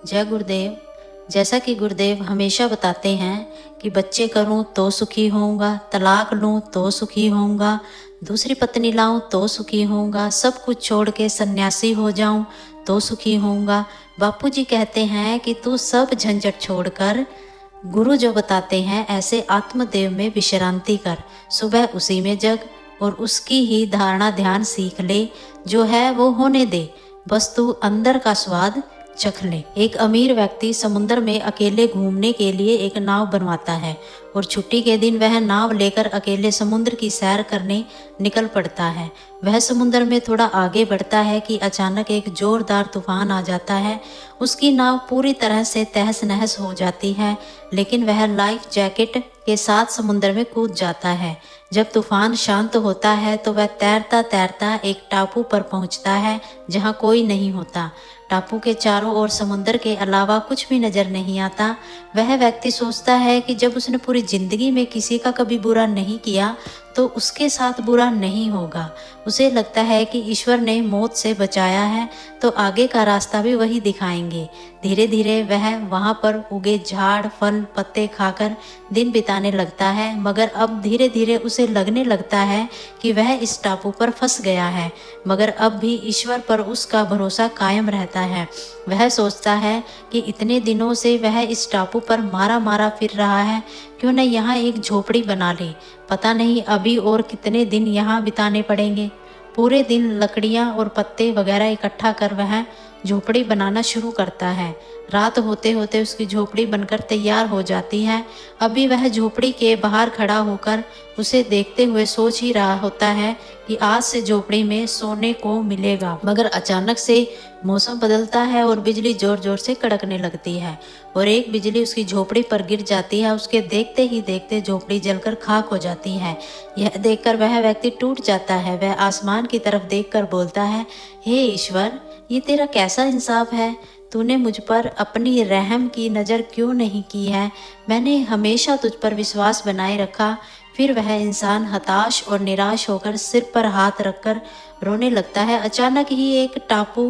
जय गुरुदेव। जैसा कि गुरुदेव हमेशा बताते हैं कि बच्चे करूं तो सुखी होऊंगा, तलाक लूं तो सुखी होऊंगा, दूसरी पत्नी लाऊं तो सुखी होऊंगा, सब कुछ छोड़ के सन्यासी हो जाऊं तो सुखी होऊंगा। बापूजी कहते हैं कि तू सब झंझट छोड़कर गुरु जो बताते हैं ऐसे आत्मदेव में विश्रांति कर, सुबह उसी में जग और उसकी ही धारणा ध्यान सीख ले। जो है वो होने दे, बस तू अंदर का स्वाद चख ले। एक अमीर व्यक्ति समुद्र में अकेले घूमने के लिए एक नाव बनवाता है और छुट्टी के दिन वह नाव लेकर अकेले समुद्र की सैर करने निकल पड़ता है। वह समुद्र में थोड़ा आगे बढ़ता है कि अचानक एक जोरदार तूफान आ जाता है। उसकी नाव पूरी तरह से तहस नहस हो जाती है, लेकिन वह लाइफ जैकेट के साथ समुद्र में कूद जाता है। जब तूफान शांत होता है तो वह तैरता तैरता एक टापू पर पहुंचता है जहां कोई नहीं होता। टापू के चारों ओर समुद्र के अलावा कुछ भी नजर नहीं आता। वह व्यक्ति सोचता है कि जब उसने पूरी जिंदगी में किसी का कभी बुरा नहीं किया तो उसके साथ बुरा नहीं होगा। उसे लगता है कि ईश्वर ने मौत से बचाया है तो आगे का रास्ता भी वही दिखाएंगे। धीरे धीरे वह वहां पर उगे झाड़ फल पत्ते खाकर दिन बिताने लगता है, मगर अब धीरे धीरे उसे लगने लगता है कि वह इस टापू पर फंस गया है, मगर अब भी ईश्वर पर उसका भरोसा कायम रहता है। वह सोचता है कि इतने दिनों से वह इस टापू पर मारा मारा फिर रहा है, क्यों न यहाँ एक झोपड़ी बना ले। पता नहीं अभी और कितने दिन यहाँ बिताने पड़ेंगे। पूरे दिन लकड़ियाँ और पत्ते वगैरह इकट्ठा कर वह झोपड़ी बनाना शुरू करता है। रात होते होते उसकी झोपड़ी बनकर तैयार हो जाती है। अभी वह झोपड़ी के बाहर खड़ा होकर उसे देखते हुए सोच ही रहा होता है कि आज से झोपड़ी में सोने को मिलेगा, मगर अचानक से मौसम बदलता है और बिजली जोर जोर से कड़कने लगती है और एक बिजली उसकी झोपड़ी पर गिर जाती है। उसके देखते ही देखते झोपड़ी जलकर खाक हो जाती है। यह देखकर वह व्यक्ति टूट जाता है। वह आसमान की तरफ देखकर बोलता है, हे ईश्वर, ये तेरा कैसा इंसाफ है? तूने मुझ पर अपनी रहम की नज़र क्यों नहीं की है? मैंने हमेशा तुझ पर विश्वास बनाए रखा। फिर वह इंसान हताश और निराश होकर सिर पर हाथ रखकर रोने लगता है। अचानक ही एक टापू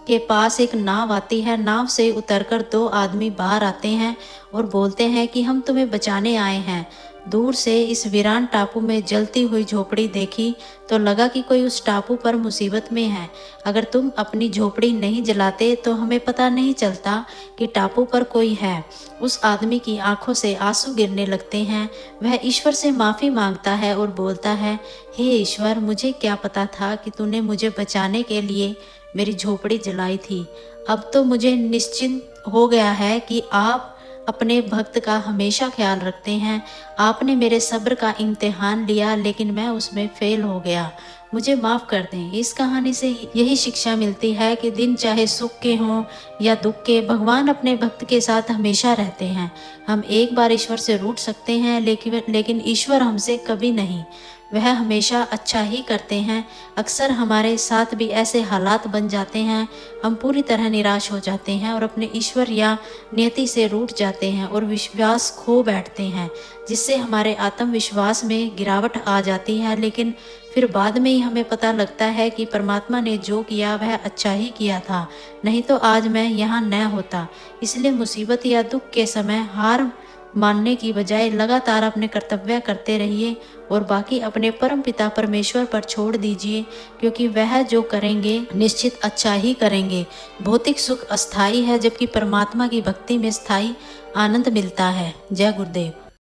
के पास एक नाव आती है। नाव से उतरकर दो आदमी बाहर आते हैं और बोलते हैं कि हम तुम्हें बचाने आए हैं। दूर से इस वीरान टापू में जलती हुई झोपड़ी देखी तो लगा कि कोई उस टापू पर मुसीबत में है। अगर तुम अपनी झोपड़ी नहीं जलाते तो हमें पता नहीं चलता कि टापू पर कोई है। उस आदमी की आंखों से आंसू गिरने लगते हैं। वह ईश्वर से माफ़ी मांगता है और बोलता है, हे ईश्वर, मुझे क्या पता था कि तूने मुझे बचाने के लिए मेरी झोपड़ी जलाई थी। अब तो मुझे निश्चिंत हो गया है कि आप अपने भक्त का हमेशा ख्याल रखते हैं। आपने मेरे सब्र का इम्तिहान लिया, लेकिन मैं उसमें फेल हो गया। मुझे माफ़ कर दें। इस कहानी से यही शिक्षा मिलती है कि दिन चाहे सुख के हों या दुख के, भगवान अपने भक्त के साथ हमेशा रहते हैं। हम एक बार ईश्वर से रूठ सकते हैं, लेकिन ईश्वर हमसे कभी नहीं। वह हमेशा अच्छा ही करते हैं। अक्सर हमारे साथ भी ऐसे हालात बन जाते हैं, हम पूरी तरह निराश हो जाते हैं और अपने ईश्वर या नियति से रूठ जाते हैं और विश्वास खो बैठते हैं, जिससे हमारे आत्मविश्वास में गिरावट आ जाती है। लेकिन फिर बाद में ही हमें पता लगता है कि परमात्मा ने जो किया वह अच्छा ही किया था, नहीं तो आज मैं यहाँ न होता। इसलिए मुसीबत या दुख के समय हार मानने की बजाय लगातार अपने कर्तव्य करते रहिए और बाकी अपने परम पिता परमेश्वर पर छोड़ दीजिए, क्योंकि वह जो करेंगे निश्चित अच्छा ही करेंगे। भौतिक सुख अस्थाई है, जबकि परमात्मा की भक्ति में स्थायी आनंद मिलता है। जय गुरुदेव।